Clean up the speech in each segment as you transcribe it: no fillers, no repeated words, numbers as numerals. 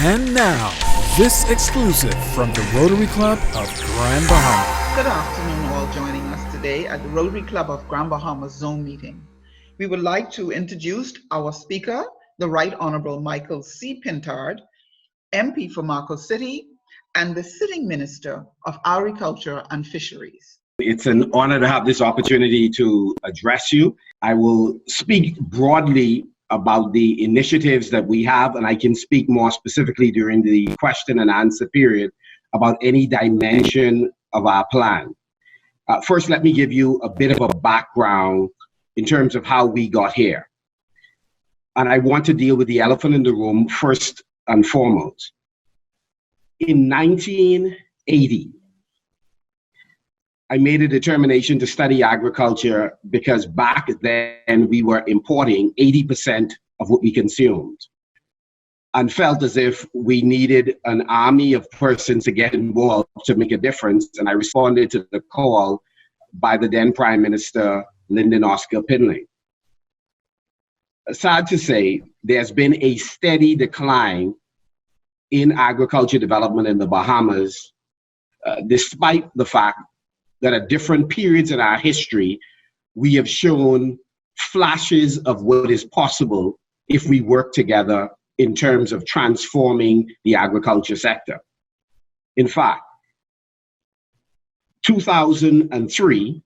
And now, this exclusive from the Rotary Club of Grand Bahama. Good afternoon, all joining us today at the Rotary Club of Grand Bahama Zone meeting. We would like to introduce our speaker, the Right Honorable Michael C. Pintard, MP for Marco City, and the sitting Minister of Agriculture and Fisheries. It's an honor to have this opportunity to address you. I will speak broadly about the initiatives that we have, and I can speak more specifically during the question and answer period about any dimension of our plan. First, let me give you a bit of a background in terms of how we got here. And I want to deal with the elephant in the room first and foremost. In 1980, I made a determination to study agriculture because back then we were importing 80% of what we consumed, and felt as if we needed an army of persons to get involved to make a difference. And I responded to the call by the then Prime Minister, Lynden O. Pindling. Sad to say, there's been a steady decline in agriculture development in the Bahamas, despite the fact that at different periods in our history, we have shown flashes of what is possible if we work together in terms of transforming the agriculture sector. In fact, 2003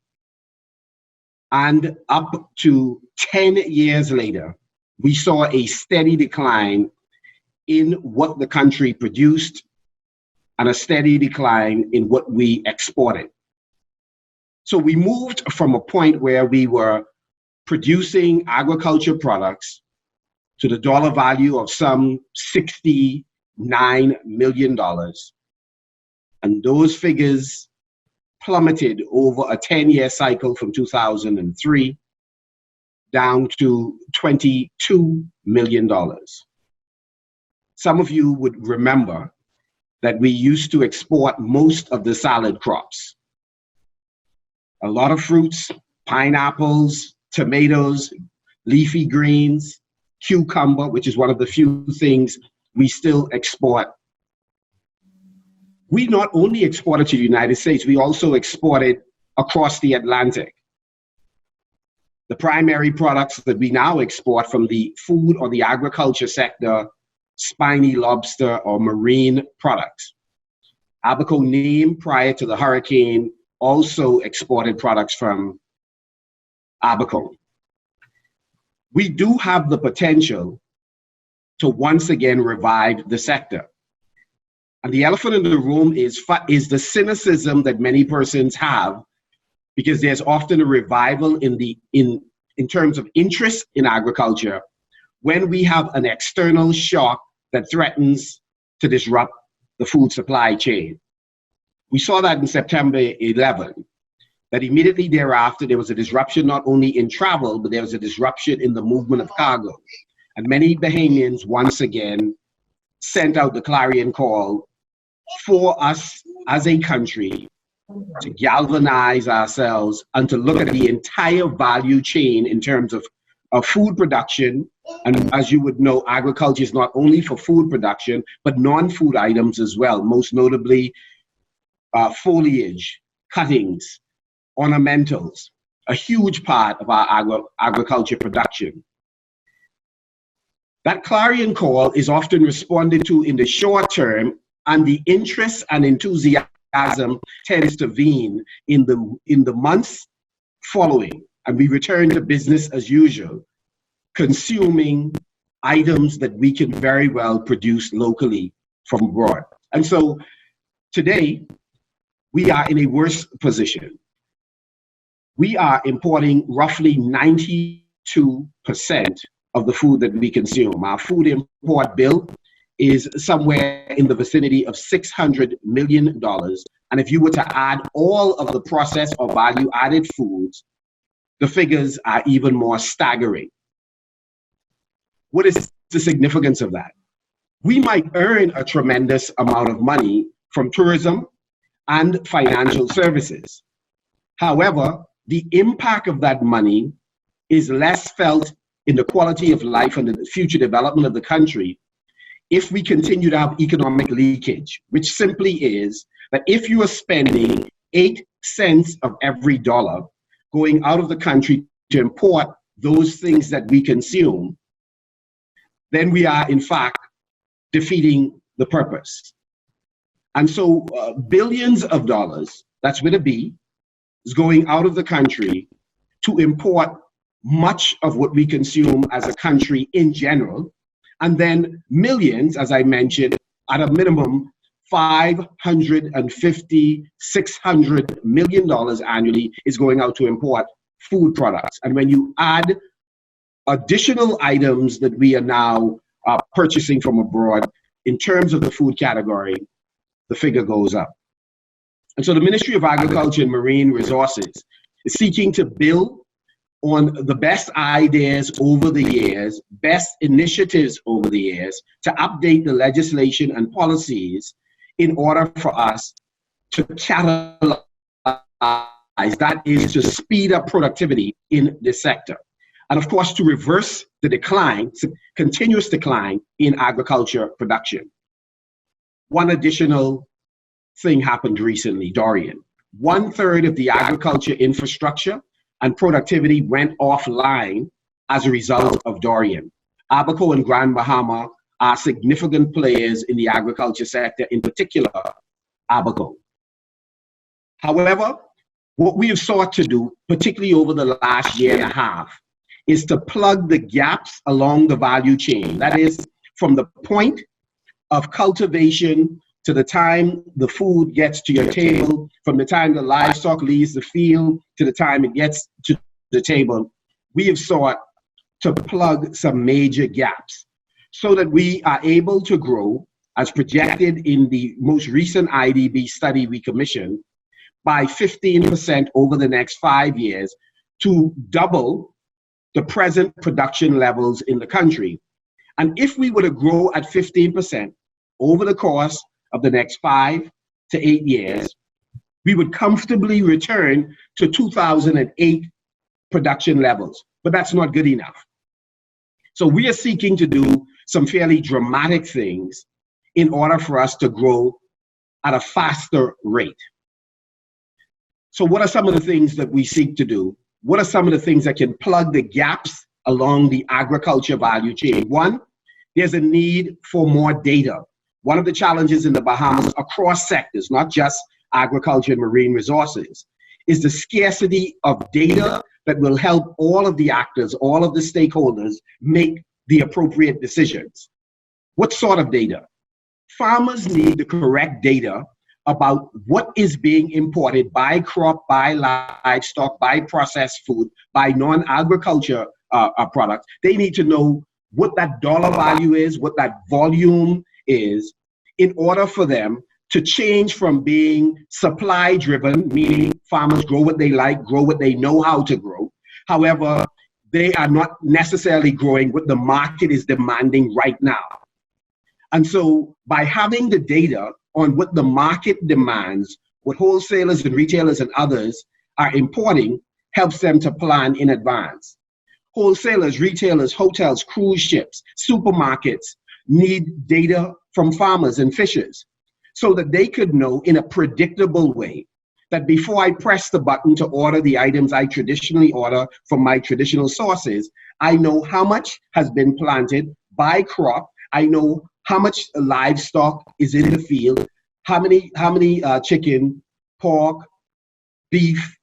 and up to 10 years later, we saw a steady decline in what the country produced and a steady decline in what we exported. So we moved from a point where we were producing agriculture products to the dollar value of some $69 million. And those figures plummeted over a 10-year cycle from 2003 down to $22 million. Some of you would remember that we used to export most of the salad crops. A lot of fruits, pineapples, tomatoes, leafy greens, cucumber, which is one of the few things we still export. We not only exported to the United States, we also exported across the Atlantic. The primary products that we now export from the food or the agriculture sector, spiny lobster or marine products. Abaco Neem, prior to the hurricane, also exported products from Abaco. We do have the potential to once again revive the sector. And the elephant in the room is the cynicism that many persons have, because there's often a revival in terms of interest in agriculture when we have an external shock that threatens to disrupt the food supply chain. We saw that in September 11, that immediately thereafter there was a disruption not only in travel, but there was a disruption in the movement of cargo. And many Bahamians once again sent out the clarion call for us as a country to galvanize ourselves and to look at the entire value chain in terms of food production. And as you would know, agriculture is not only for food production, but non-food items as well, most notably foliage, cuttings, ornamentals, a huge part of our agriculture production. That clarion call is often responded to in the short term, and the interest and enthusiasm tends to wane in the months following, and we return to business as usual, consuming items that we can very well produce locally from abroad. And so today, we are in a worse position. We are importing roughly 92% of the food that we consume. Our food import bill is somewhere in the vicinity of $600 million. And if you were to add all of the processed or value-added foods, the figures are even more staggering. What is the significance of that? We might earn a tremendous amount of money from tourism and financial services. However, the impact of that money is less felt in the quality of life and the future development of the country if we continue to have economic leakage, which simply is that if you are spending 8 cents of every dollar going out of the country to import those things that we consume, then we are in fact defeating the purpose. And so billions of dollars, that's with a B, is going out of the country to import much of what we consume as a country in general. And then millions, as I mentioned, at a minimum, $550, $600 million annually is going out to import food products. And when you add additional items that we are now purchasing from abroad in terms of the food category, the figure goes up. And so the Ministry of Agriculture and Marine Resources is seeking to build on the best ideas over the years, best initiatives over the years, to update the legislation and policies in order for us to catalyze, that is, to speed up productivity in this sector. And of course, to reverse the decline, continuous decline in agriculture production. One additional thing happened recently, Dorian. 1/3 of the agriculture infrastructure and productivity went offline as a result of Dorian. Abaco and Grand Bahama are significant players in the agriculture sector, in particular, Abaco. However, what we have sought to do, particularly over the last year and a half, is to plug the gaps along the value chain. That is, from the point of cultivation to the time the food gets to your table, from the time the livestock leaves the field to the time it gets to the table. We have sought to plug some major gaps so that we are able to grow, as projected in the most recent IDB study we commissioned, by 15% over the next 5 years to double the present production levels in the country. And if we were to grow at 15% over the course of the next 5 to 8 years, we would comfortably return to 2008 production levels. But that's not good enough. So we are seeking to do some fairly dramatic things in order for us to grow at a faster rate. So what are some of the things that we seek to do? What are some of the things that can plug the gaps along the agriculture value chain? One, there's a need for more data. One of the challenges in the Bahamas across sectors, not just agriculture and marine resources, is the scarcity of data that will help all of the actors, all of the stakeholders make the appropriate decisions. What sort of data? Farmers need the correct data about what is being imported by crop, by livestock, by processed food, by non-agriculture products. They need to know what that dollar value is, what that volume is, in order for them to change from being supply driven, meaning farmers grow what they like, grow what they know how to grow. However, they are not necessarily growing what the market is demanding right now. And so by having the data on what the market demands, what wholesalers and retailers and others are importing, helps them to plan in advance. Wholesalers, retailers, hotels, cruise ships, supermarkets need data from farmers and fishers so that they could know in a predictable way that before I press the button to order the items I traditionally order from my traditional sources, I know how much has been planted by crop. I know how much livestock is in the field, how many chicken, pork, beef,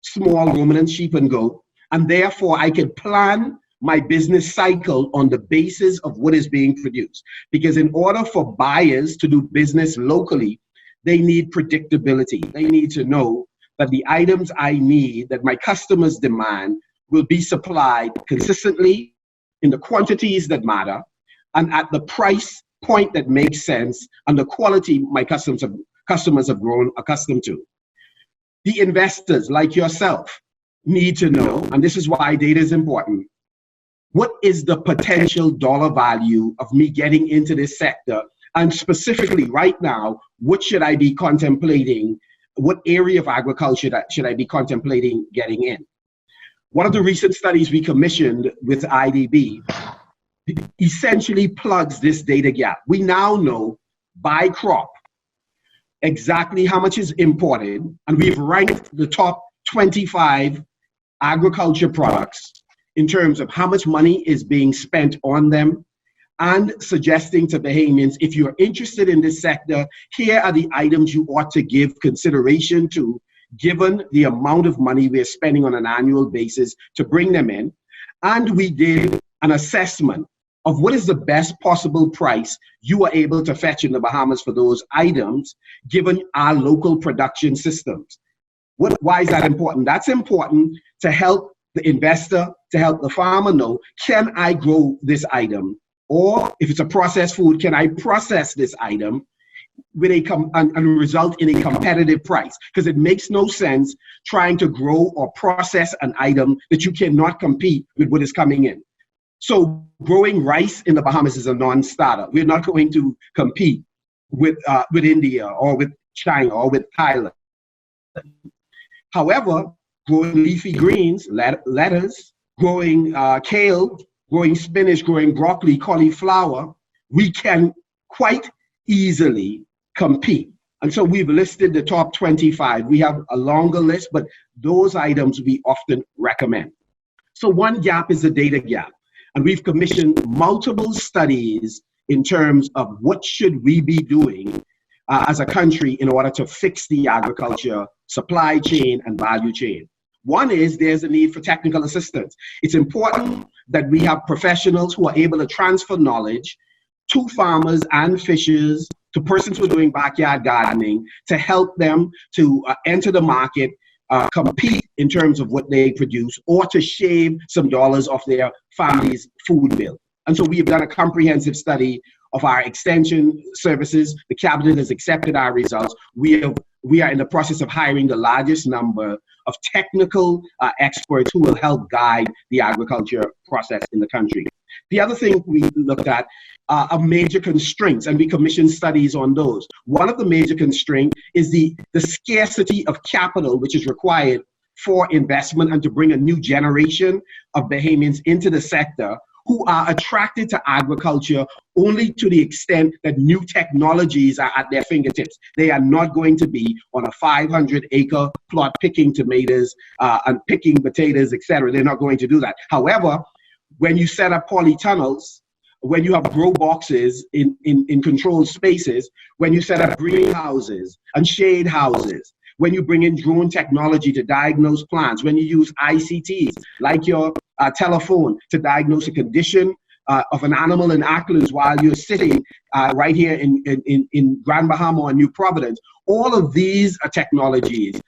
small ruminants, sheep and goat, and therefore I can plan my business cycle on the basis of what is being produced. Because in order for buyers to do business locally, they need predictability. They need to know that the items I need, that my customers demand, will be supplied consistently in the quantities that matter and at the price point that makes sense and the quality my customers have grown accustomed to. The investors like yourself need to know, and this is why data is important, what is the potential dollar value of me getting into this sector? And specifically right now, what should I be contemplating? What area of agriculture should I be contemplating getting in? One of the recent studies we commissioned with IDB essentially plugs this data gap. We now know by crop exactly how much is imported, and we've ranked the top 25 agriculture products in terms of how much money is being spent on them, and suggesting to Bahamians, if you're interested in this sector, here are the items you ought to give consideration to, given the amount of money we're spending on an annual basis to bring them in. And we did an assessment of what is the best possible price you are able to fetch in the Bahamas for those items, given our local production systems. Why is that important? That's important to help the investor, to help the farmer know, can I grow this item? Or if it's a processed food, can I process this item with and result in a competitive price? Because it makes no sense trying to grow or process an item that you cannot compete with what is coming in. So growing rice in the Bahamas is a non-starter. We're not going to compete with India or with China or with Thailand. However, growing leafy greens, lettuce, growing kale, growing spinach, growing broccoli, cauliflower, we can quite easily compete. And so we've listed the top 25. We have a longer list, but those items we often recommend. So one gap is the data gap. And we've commissioned multiple studies in terms of what should we be doing as a country in order to fix the agriculture supply chain and value chain. One is there's a need for technical assistance. It's important that we have professionals who are able to transfer knowledge to farmers and fishers, to persons who are doing backyard gardening, to help them to enter the market, compete in terms of what they produce, or to shave some dollars off their family's food bill. And so we have done a comprehensive study of our extension services. The cabinet has accepted our results. We are in the process of hiring the largest number of technical experts who will help guide the agriculture process in the country. The other thing we looked at are major constraints, and we commissioned studies on those. One of the major constraints is the scarcity of capital which is required for investment and to bring a new generation of Bahamians into the sector who are attracted to agriculture only to the extent that new technologies are at their fingertips. They are not going to be on a 500-acre plot picking tomatoes and picking potatoes, etc. They're not going to do that. However, when you set up polytunnels, when you have grow boxes in controlled spaces, when you set up greenhouses and shade houses, when you bring in drone technology to diagnose plants, when you use ICTs like your telephone to diagnose a condition of an animal in Auckland while you're sitting right here in Grand Bahama or New Providence, all of these technologies,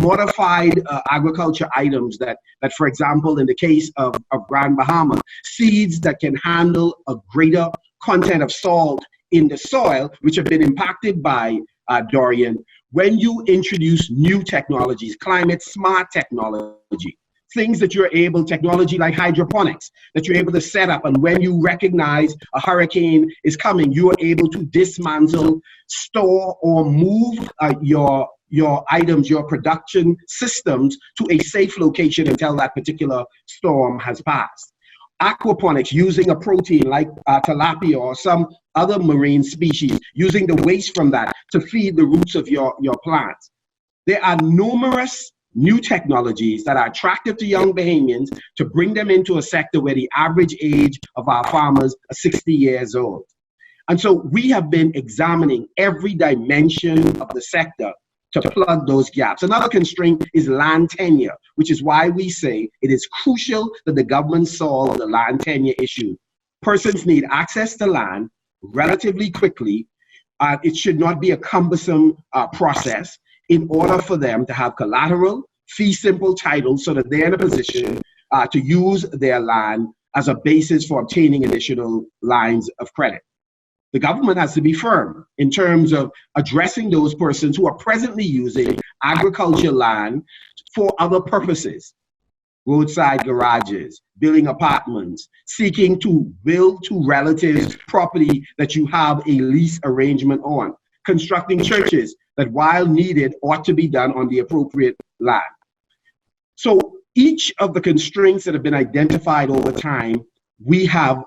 modified agriculture items that, for example, in the case of Grand Bahama, seeds that can handle a greater content of salt in the soil, which have been impacted by Dorian. When you introduce new technologies, climate smart technology, things that you're able, technology like hydroponics, that you're able to set up, and when you recognize a hurricane is coming, you are able to dismantle, store, or move your items, your production systems to a safe location until that particular storm has passed. Aquaponics, using a protein like tilapia or some other marine species, using the waste from that to feed the roots of your plants. There are numerous new technologies that are attractive to young Bahamians to bring them into a sector where the average age of our farmers are 60 years old. And so we have been examining every dimension of the sector to plug those gaps. Another constraint is land tenure, which is why we say it is crucial that the government solve the land tenure issue. Persons need access to land relatively quickly. It should not be a cumbersome process in order for them to have collateral, fee simple title so that they're in a position to use their land as a basis for obtaining additional lines of credit. The government has to be firm in terms of addressing those persons who are presently using agriculture land for other purposes. Roadside garages, building apartments, seeking to build to relatives property that you have a lease arrangement on, constructing churches that, while needed, ought to be done on the appropriate land. So each of the constraints that have been identified over time, we have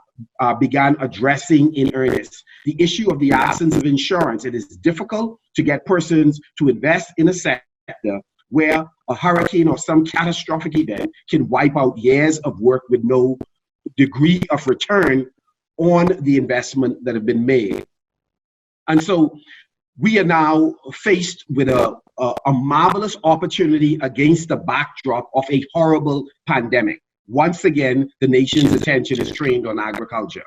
began addressing in earnest the issue of the absence of insurance. It is difficult to get persons to invest in a sector where a hurricane or some catastrophic event can wipe out years of work with no degree of return on the investment that have been made. And so we are now faced with a marvelous opportunity against the backdrop of a horrible pandemic. Once again, the nation's attention is trained on agriculture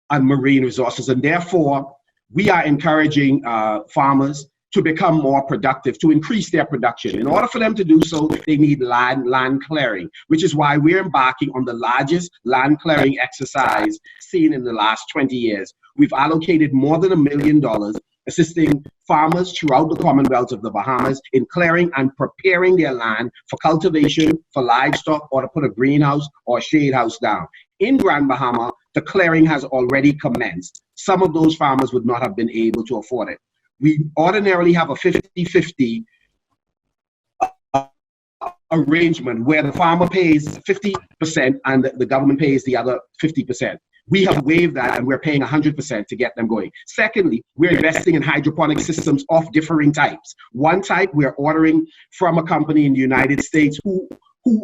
and marine resources, and therefore we are encouraging farmers to become more productive, to increase their production. In order for them to do so, they need land clearing, which is why we're embarking on the largest land clearing exercise seen in the last 20 years. We've allocated more than $1 million, assisting farmers throughout the Commonwealth of the Bahamas in clearing and preparing their land for cultivation, for livestock, or to put a greenhouse or a shade house down. In Grand Bahama, the clearing has already commenced. Some of those farmers would not have been able to afford it. We ordinarily have a 50-50 arrangement where the farmer pays 50% and the government pays the other 50%. We have waived that and we're paying 100% to get them going. Secondly, we're investing in hydroponic systems of differing types. One type we're ordering from a company in the United States who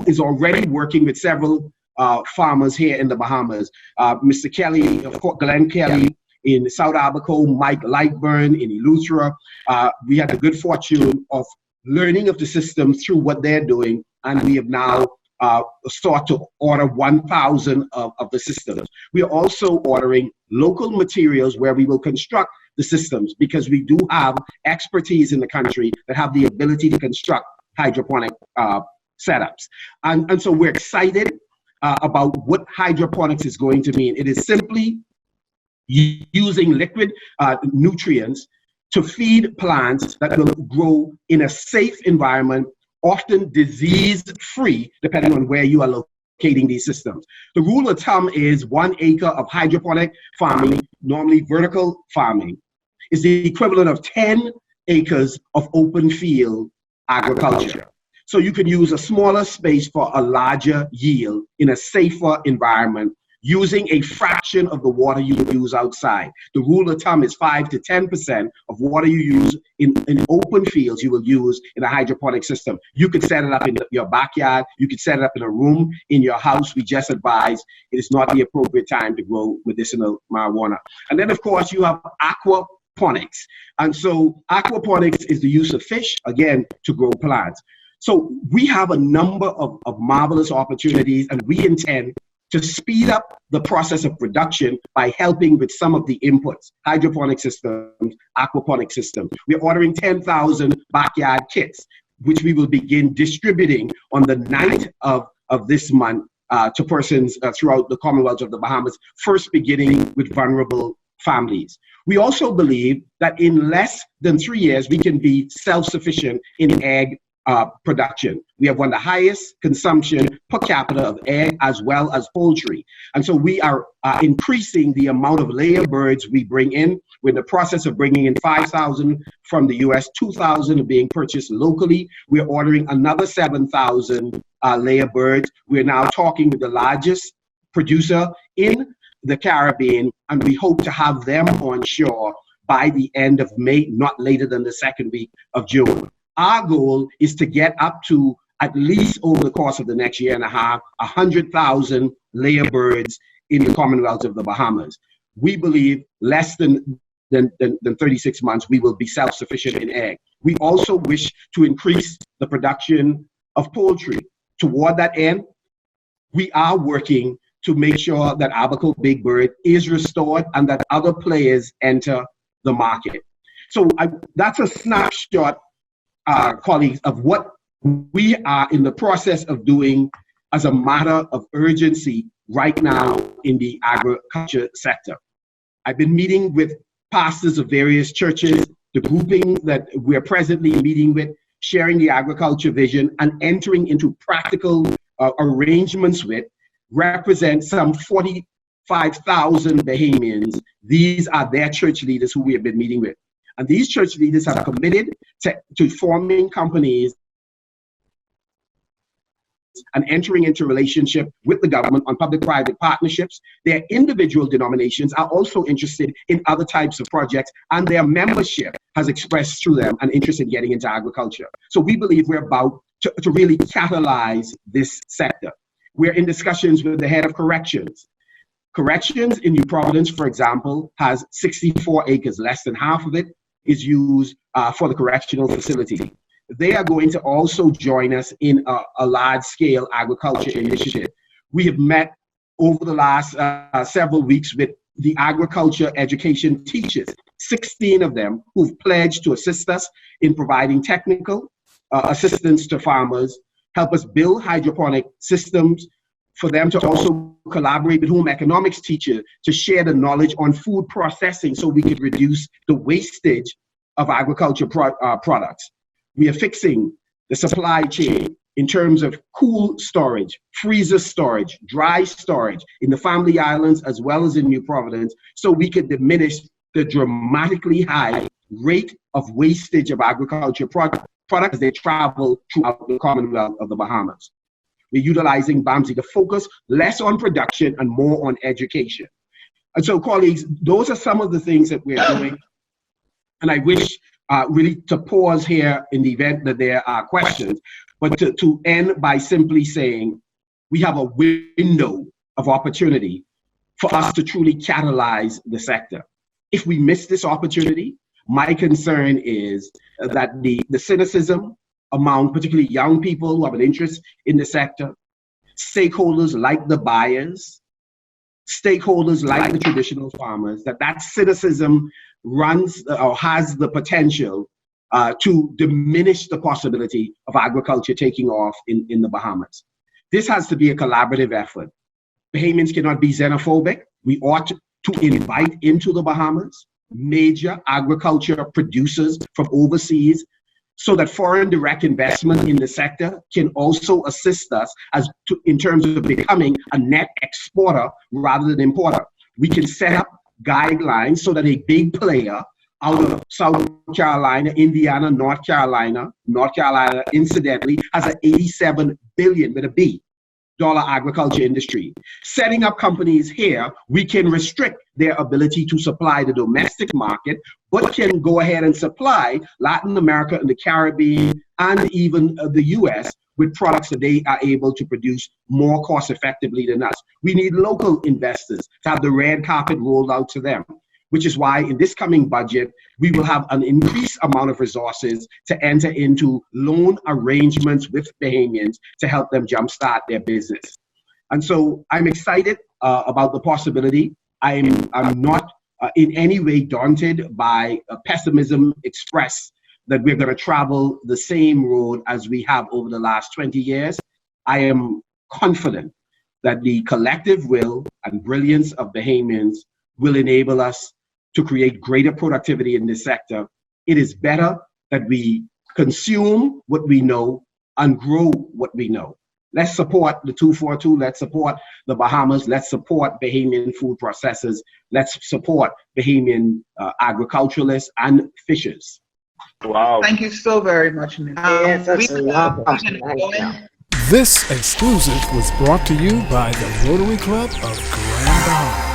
is already working with several farmers here in the Bahamas. Mr. Kelly, of course, Glenn Kelly in South Abaco, Mike Lightburn in Eleuthera. We had the good fortune of learning of the system through what they're doing, and we have now start to order 1,000 of the systems. We are also ordering local materials where we will construct the systems, because we do have expertise in the country that have the ability to construct hydroponic setups. And so we're excited about what hydroponics is going to mean. It is simply using liquid nutrients to feed plants that will grow in a safe environment, often disease-free, depending on where you are locating these systems. The rule of thumb is 1 acre of hydroponic farming, normally vertical farming, is the equivalent of 10 acres of open field agriculture. So you can use a smaller space for a larger yield in a safer environment, using a fraction of the water you would use outside. The rule of thumb is 5 to 10% of water you use in open fields you will use in a hydroponic system. You could set it up in your backyard. You could set it up in a room in your house. We just advise it is not the appropriate time to grow medicinal marijuana. And then, of course, you have aquaponics. And so aquaponics is the use of fish, again, to grow plants. So we have a number of marvelous opportunities, and we intend to speed up the process of production by helping with some of the inputs, hydroponic systems, aquaponic systems. We're ordering 10,000 backyard kits, which we will begin distributing on the 9th of this month to persons throughout the Commonwealth of the Bahamas, first beginning with vulnerable families. We also believe that in less than 3 years, we can be self-sufficient in egg production. We have one of the highest consumption per capita of egg as well as poultry. And so we are increasing the amount of layer birds we bring in. We're in the process of bringing in 5,000 from the US, 2,000 are being purchased locally. We're ordering another 7,000 layer birds. We're now talking with the largest producer in the Caribbean, and we hope to have them on shore by the end of May, not later than the second week of June. Our goal is to get up to, at least over the course of the next year and a half, 100,000 layer birds in the Commonwealth of the Bahamas. We believe less than 36 months, we will be self-sufficient in egg. We also wish to increase the production of poultry. Toward that end, we are working to make sure that Abaco Big Bird is restored and that other players enter the market. So that's a snapshot, colleagues, of what we are in the process of doing as a matter of urgency right now in the agriculture sector. I've been meeting with pastors of various churches, the grouping that we're presently meeting with, sharing the agriculture vision and entering into practical arrangements with, represent some 45,000 Bahamians. These are their church leaders who we have been meeting with. And these church leaders have committed to forming companies and entering into relationship with the government on public-private partnerships. Their individual denominations are also interested in other types of projects, and their membership has expressed through them an interest in getting into agriculture. So we believe we're about to really catalyze this sector. We're in discussions with the head of corrections. Corrections in New Providence, for example, has 64 acres. Less than half of it is used for the correctional facility. They are going to also join us in a large-scale agriculture initiative. We have met over the last several weeks with the agriculture education teachers, 16 of them who've pledged to assist us in providing technical assistance to farmers, help us build hydroponic systems, for them to also collaborate with home economics teachers to share the knowledge on food processing so we could reduce the wastage of agriculture products. We are fixing the supply chain in terms of cool storage, freezer storage, dry storage in the Family Islands as well as in New Providence, so we could diminish the dramatically high rate of wastage of agriculture products as they travel throughout the Commonwealth of the Bahamas. We're utilizing BAMSI to focus less on production and more on education. And so, colleagues, those are some of the things that we're doing. And I wish really to pause here in the event that there are questions, but to end by simply saying we have a window of opportunity for us to truly catalyze the sector. If we miss this opportunity, my concern is that the cynicism among particularly young people who have an interest in the sector, stakeholders like the buyers, stakeholders like the traditional farmers, that cynicism runs or has the potential to diminish the possibility of agriculture taking off in the Bahamas. This has to be a collaborative effort. Bahamians cannot be xenophobic. We ought to invite into the Bahamas major agriculture producers from overseas, so that foreign direct investment in the sector can also assist us in terms of becoming a net exporter rather than importer. We can set up guidelines so that a big player out of South Carolina, Indiana, North Carolina incidentally has an $87 billion with a B dollar agriculture industry. Setting up companies here, we can restrict their ability to supply the domestic market, but can go ahead and supply Latin America and the Caribbean and even the US with products that they are able to produce more cost effectively than us. We need local investors to have the red carpet rolled out to them, which is why in this coming budget, we will have an increased amount of resources to enter into loan arrangements with Bahamians to help them jumpstart their business. And so I'm excited about the possibility. I'm not in any way daunted by pessimism expressed that we're going to travel the same road as we have over the last 20 years. I am confident that the collective will and brilliance of Bahamians will enable us to create greater productivity in this sector. It is better that we consume what we know and grow what we know. Let's support the 242. Let's support the Bahamas. Let's support Bahamian food processors. Let's support Bahamian agriculturalists and fishers. Wow. Thank you so very much, Ms. Yes, that's a lot. This exclusive was brought to you by the Rotary Club of Grand Bahama.